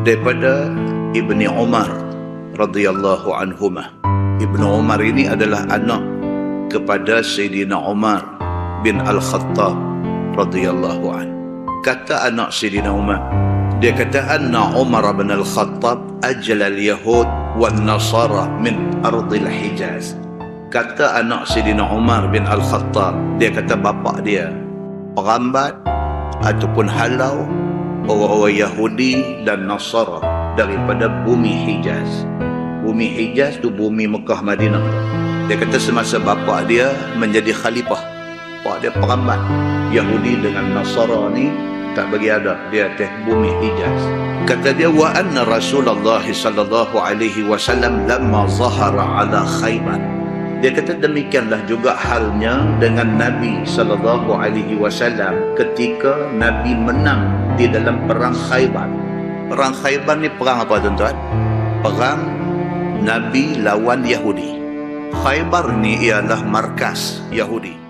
daripada Ibni Umar radhiyallahu anhumah. Ibnu Umar ini adalah anak kepada Sayyidina Umar bin Al-Khattab radhiyallahu an. Kata anak Sayyidina Umar, dia kata anna Umar bin Al-Khattab ajla al-yahud wan nasara min ardil Hijaz. Kata anak Sayyidina Umar bin Al-Khattab, dia kata bapa dia perambat ataupun halau orang-orang Yahudi dan Nasara daripada bumi Hijaz. Bumi Hijaz tu bumi Mekah Madinah. Dia kata semasa bapa dia menjadi khalifah, bapa dia perambat Yahudi dengan Nasara ni tak bagi ada, dia atas bumi Hijaz. Kata dia wa anna Rasulullah sallallahu alaihi wasallam lamma zahara ala Khaybar. Dia kata demikianlah juga halnya dengan Nabi sallallahu alaihi wasallam ketika Nabi menang di dalam perang Khaybar. Perang Khaybar ni perang apa tuan-tuan? Perang Nabi lawan Yahudi. Khaybar ni ialah markas Yahudi.